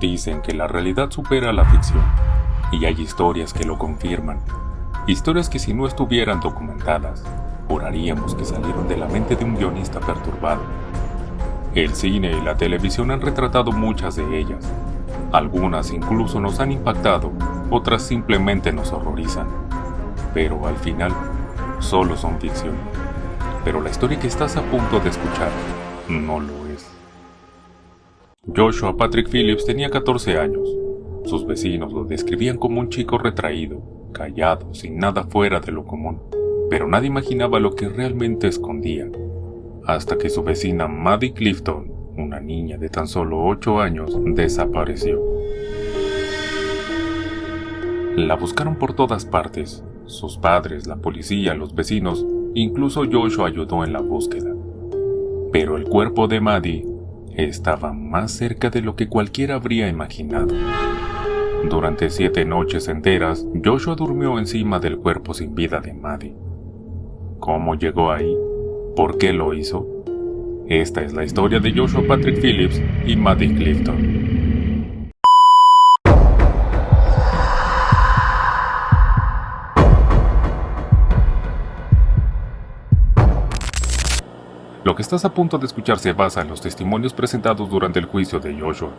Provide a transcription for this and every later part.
Dicen que la realidad supera la ficción, y hay historias que lo confirman. Historias que si no estuvieran documentadas, juraríamos que salieron de la mente de un guionista perturbado. El cine y la televisión han retratado muchas de ellas. Algunas incluso nos han impactado, otras simplemente nos horrorizan. Pero al final, solo son ficción. Pero la historia que estás a punto de escuchar no lo es. Joshua Patrick Phillips tenía 14 años. Sus vecinos lo describían como un chico retraído, callado, sin nada fuera de lo común. Pero nadie imaginaba lo que realmente escondía. Hasta que su vecina Maddie Clifton, una niña de tan solo 8 años, desapareció. La buscaron por todas partes. Sus padres, la policía, los vecinos, incluso Joshua ayudó en la búsqueda. Pero el cuerpo de Maddie estaba más cerca de lo que cualquiera habría imaginado. Durante 7 noches enteras, Joshua durmió encima del cuerpo sin vida de Maddie. ¿Cómo llegó ahí? ¿Por qué lo hizo? Esta es la historia de Joshua Patrick Phillips y Maddie Clifton. Lo que estás a punto de escuchar se basa en los testimonios presentados durante el juicio de Joshua.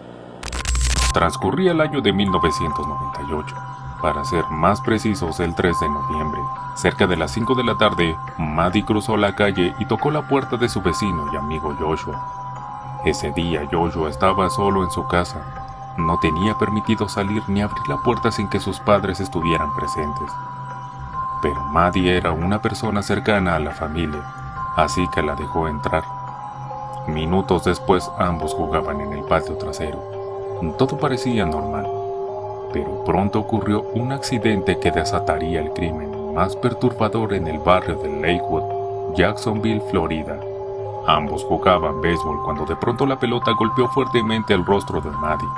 Transcurría el año de 1998. Para ser más precisos, el 3 de noviembre. Cerca de las 5 de la tarde, Maddie cruzó la calle y tocó la puerta de su vecino y amigo Joshua. Ese día Joshua estaba solo en su casa. No tenía permitido salir ni abrir la puerta sin que sus padres estuvieran presentes. Pero Maddie era una persona cercana a la familia, así que la dejó entrar. Minutos después ambos jugaban en el patio trasero. Todo parecía normal. Pero pronto ocurrió un accidente que desataría el crimen más perturbador en el barrio de Lakewood, Jacksonville, Florida. Ambos jugaban béisbol cuando de pronto la pelota golpeó fuertemente el rostro de Maddie.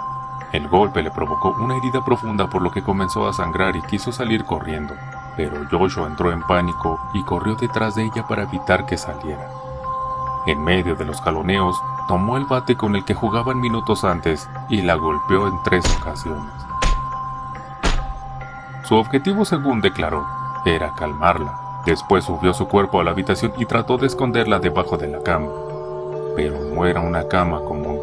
El golpe le provocó una herida profunda por lo que comenzó a sangrar y quiso salir corriendo, pero Joshua entró en pánico y corrió detrás de ella para evitar que saliera. En medio de los jaloneos, tomó el bate con el que jugaban minutos antes y la golpeó en 3 ocasiones. Su objetivo, según declaró, era calmarla. Después subió su cuerpo a la habitación y trató de esconderla debajo de la cama. Pero no era una cama común.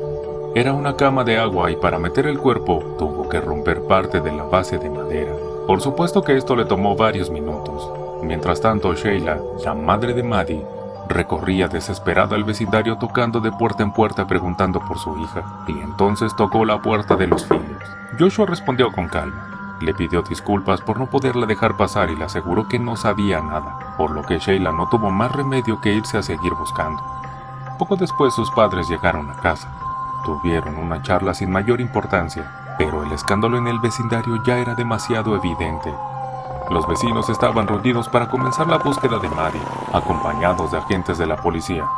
Era una cama de agua y para meter el cuerpo tuvo que romper parte de la base de madera. Por supuesto que esto le tomó varios minutos. Mientras tanto, Sheila, la madre de Maddie, recorría desesperada el vecindario tocando de puerta en puerta preguntando por su hija. Y entonces tocó la puerta de los Phillips. Joshua respondió con calma. Le pidió disculpas por no poderla dejar pasar y le aseguró que no sabía nada, por lo que Sheila no tuvo más remedio que irse a seguir buscando. Poco después sus padres llegaron a casa. Tuvieron una charla sin mayor importancia, pero el escándalo en el vecindario ya era demasiado evidente. Los vecinos estaban reunidos para comenzar la búsqueda de Maddie, acompañados de agentes de la policía.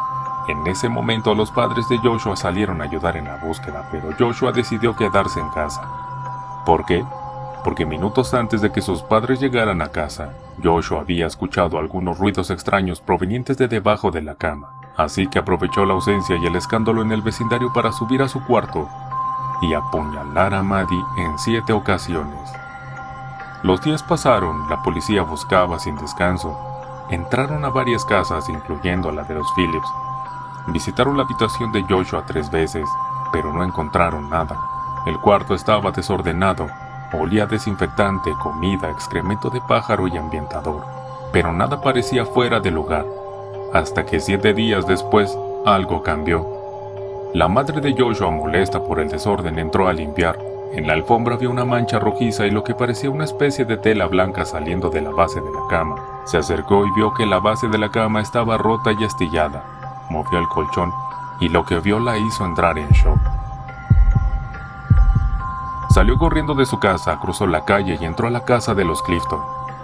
En ese momento los padres de Joshua salieron a ayudar en la búsqueda, pero Joshua decidió quedarse en casa. ¿Por qué? Porque minutos antes de que sus padres llegaran a casa, Joshua había escuchado algunos ruidos extraños provenientes de debajo de la cama, así que aprovechó la ausencia y el escándalo en el vecindario para subir a su cuarto y apuñalar a Maddie en 7 ocasiones. Los días pasaron, la policía buscaba sin descanso. Entraron a varias casas, incluyendo la de los Phillips. Visitaron la habitación de Joshua 3 veces, pero no encontraron nada. El cuarto estaba desordenado. Olía a desinfectante, comida, excremento de pájaro y ambientador, pero nada parecía fuera de lugar, hasta que 7 días después, algo cambió. La madre de Joshua, molesta por el desorden, entró a limpiar. En la alfombra había una mancha rojiza y lo que parecía una especie de tela blanca saliendo de la base de la cama. Se acercó y vio que la base de la cama estaba rota y astillada. Movió el colchón y lo que vio la hizo entrar en shock. Salió corriendo de su casa, cruzó la calle y entró a la casa de los Clifton,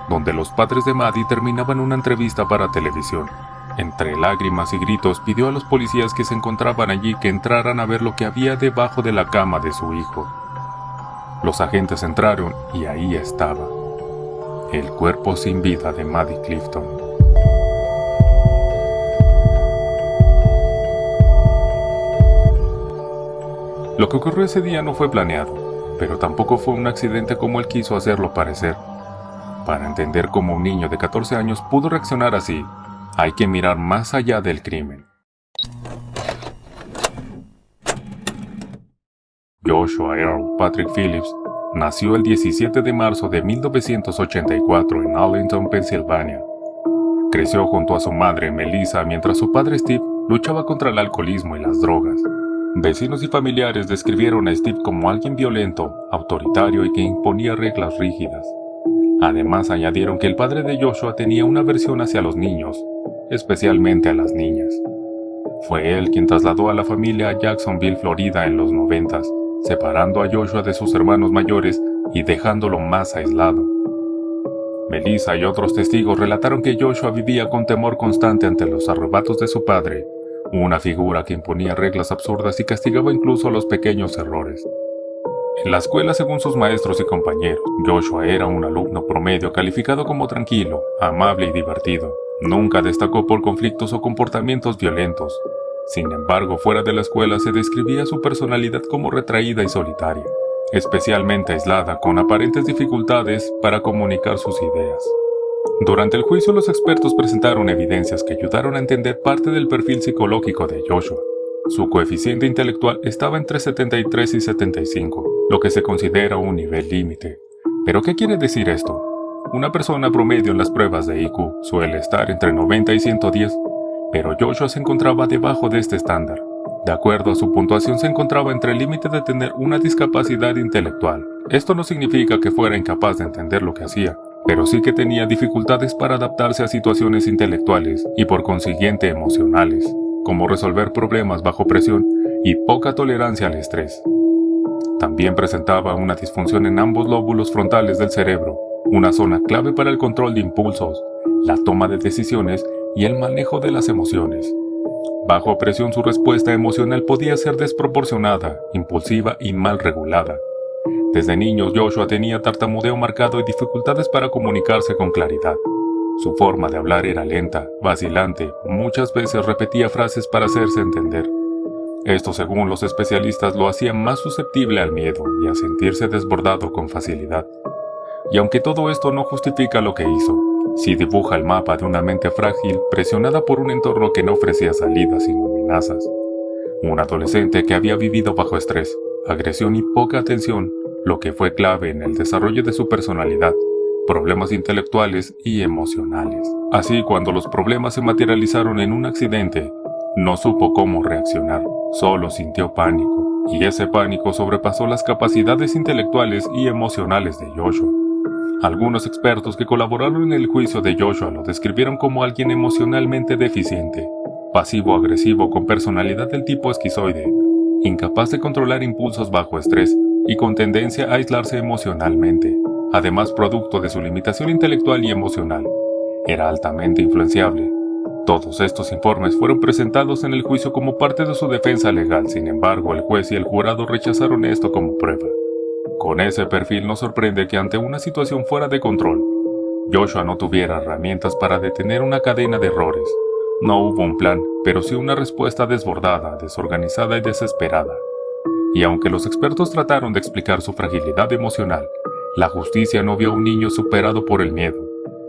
donde los padres de Maddie terminaban una entrevista para televisión. Entre lágrimas y gritos pidió a los policías que se encontraban allí que entraran a ver lo que había debajo de la cama de su hijo. Los agentes entraron y ahí estaba, el cuerpo sin vida de Maddie Clifton. Lo que ocurrió ese día no fue planeado, pero tampoco fue un accidente como él quiso hacerlo parecer. Para entender cómo un niño de 14 años pudo reaccionar así, hay que mirar más allá del crimen. Joshua Earl Patrick Phillips nació el 17 de marzo de 1984 en Arlington, Pensilvania. Creció junto a su madre Melissa mientras su padre Steve luchaba contra el alcoholismo y las drogas. Vecinos y familiares describieron a Steve como alguien violento, autoritario y que imponía reglas rígidas. Además añadieron que el padre de Joshua tenía una aversión hacia los niños, especialmente a las niñas. Fue él quien trasladó a la familia a Jacksonville, Florida en los 90s, separando a Joshua de sus hermanos mayores y dejándolo más aislado. Melissa y otros testigos relataron que Joshua vivía con temor constante ante los arrebatos de su padre, una figura que imponía reglas absurdas y castigaba incluso los pequeños errores. En la escuela, según sus maestros y compañeros, Joshua era un alumno promedio calificado como tranquilo, amable y divertido. Nunca destacó por conflictos o comportamientos violentos. Sin embargo, fuera de la escuela se describía su personalidad como retraída y solitaria, especialmente aislada, con aparentes dificultades para comunicar sus ideas. Durante el juicio, los expertos presentaron evidencias que ayudaron a entender parte del perfil psicológico de Joshua. Su coeficiente intelectual estaba entre 73 y 75, lo que se considera un nivel límite. ¿Pero qué quiere decir esto? Una persona promedio en las pruebas de IQ suele estar entre 90 y 110, pero Joshua se encontraba debajo de este estándar. De acuerdo a su puntuación, se encontraba entre el límite de tener una discapacidad intelectual. Esto no significa que fuera incapaz de entender lo que hacía, pero sí que tenía dificultades para adaptarse a situaciones intelectuales y por consiguiente emocionales, como resolver problemas bajo presión y poca tolerancia al estrés. También presentaba una disfunción en ambos lóbulos frontales del cerebro, una zona clave para el control de impulsos, la toma de decisiones y el manejo de las emociones. Bajo presión, su respuesta emocional podía ser desproporcionada, impulsiva y mal regulada. Desde niño, Joshua tenía tartamudeo marcado y dificultades para comunicarse con claridad. Su forma de hablar era lenta, vacilante, muchas veces repetía frases para hacerse entender. Esto, según los especialistas, lo hacía más susceptible al miedo y a sentirse desbordado con facilidad. Y aunque todo esto no justifica lo que hizo, sí dibuja el mapa de una mente frágil presionada por un entorno que no ofrecía salidas sino amenazas. Un adolescente que había vivido bajo estrés, agresión y poca atención, lo que fue clave en el desarrollo de su personalidad, problemas intelectuales y emocionales. Así, cuando los problemas se materializaron en un accidente, no supo cómo reaccionar, solo sintió pánico, y ese pánico sobrepasó las capacidades intelectuales y emocionales de Joshua. Algunos expertos que colaboraron en el juicio de Joshua lo describieron como alguien emocionalmente deficiente, pasivo-agresivo con personalidad del tipo esquizoide, incapaz de controlar impulsos bajo estrés y con tendencia a aislarse emocionalmente. Además, producto de su limitación intelectual y emocional, era altamente influenciable. Todos estos informes fueron presentados en el juicio como parte de su defensa legal. Sin embargo, el juez y el jurado rechazaron esto como prueba. Con ese perfil, no sorprende que ante una situación fuera de control, Joshua no tuviera herramientas para detener una cadena de errores. No hubo un plan, pero sí una respuesta desbordada, desorganizada y desesperada. Y aunque los expertos trataron de explicar su fragilidad emocional, la justicia no vio a un niño superado por el miedo,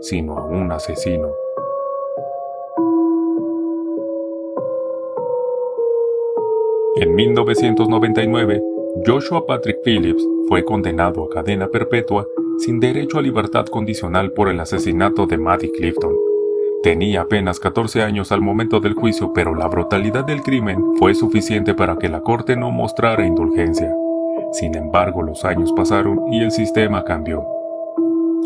sino a un asesino. En 1999, Joshua Patrick Phillips fue condenado a cadena perpetua sin derecho a libertad condicional por el asesinato de Maddie Clifton. Tenía apenas 14 años al momento del juicio, pero la brutalidad del crimen fue suficiente para que la corte no mostrara indulgencia. Sin embargo, los años pasaron y el sistema cambió.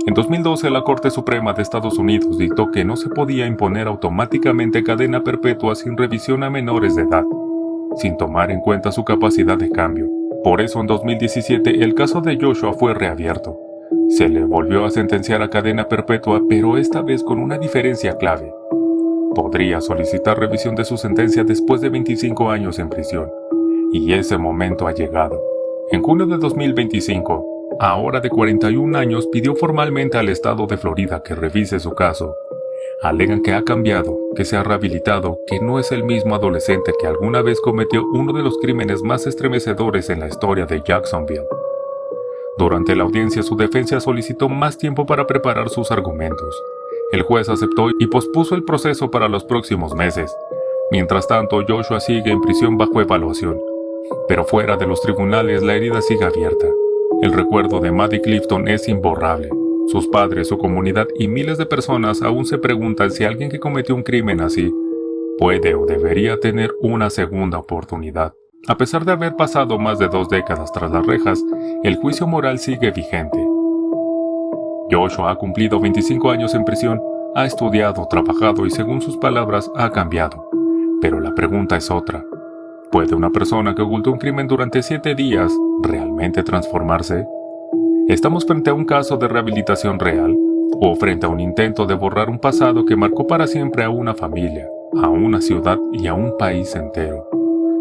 En 2012, la Corte Suprema de Estados Unidos dictó que no se podía imponer automáticamente cadena perpetua sin revisión a menores de edad, sin tomar en cuenta su capacidad de cambio. Por eso, en 2017, el caso de Joshua fue reabierto. Se le volvió a sentenciar a cadena perpetua, pero esta vez con una diferencia clave. Podría solicitar revisión de su sentencia después de 25 años en prisión. Y ese momento ha llegado. En junio de 2025, ahora de 41 años, pidió formalmente al estado de Florida que revise su caso. Alegan que ha cambiado, que se ha rehabilitado, que no es el mismo adolescente que alguna vez cometió uno de los crímenes más estremecedores en la historia de Jacksonville. Durante la audiencia, su defensa solicitó más tiempo para preparar sus argumentos. El juez aceptó y pospuso el proceso para los próximos meses. Mientras tanto, Joshua sigue en prisión bajo evaluación. Pero fuera de los tribunales, la herida sigue abierta. El recuerdo de Maddie Clifton es imborrable. Sus padres, su comunidad y miles de personas aún se preguntan si alguien que cometió un crimen así puede o debería tener una segunda oportunidad. A pesar de haber pasado más de 2 décadas tras las rejas, el juicio moral sigue vigente. Joshua ha cumplido 25 años en prisión, ha estudiado, trabajado y según sus palabras ha cambiado. Pero la pregunta es otra. ¿Puede una persona que ocultó un crimen durante 7 días realmente transformarse? ¿Estamos frente a un caso de rehabilitación real o frente a un intento de borrar un pasado que marcó para siempre a una familia, a una ciudad y a un país entero?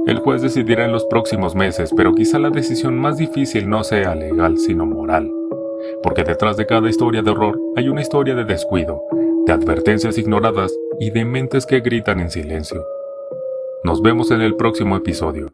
El juez decidirá en los próximos meses, pero quizá la decisión más difícil no sea legal, sino moral. Porque detrás de cada historia de horror hay una historia de descuido, de advertencias ignoradas y de mentes que gritan en silencio. Nos vemos en el próximo episodio.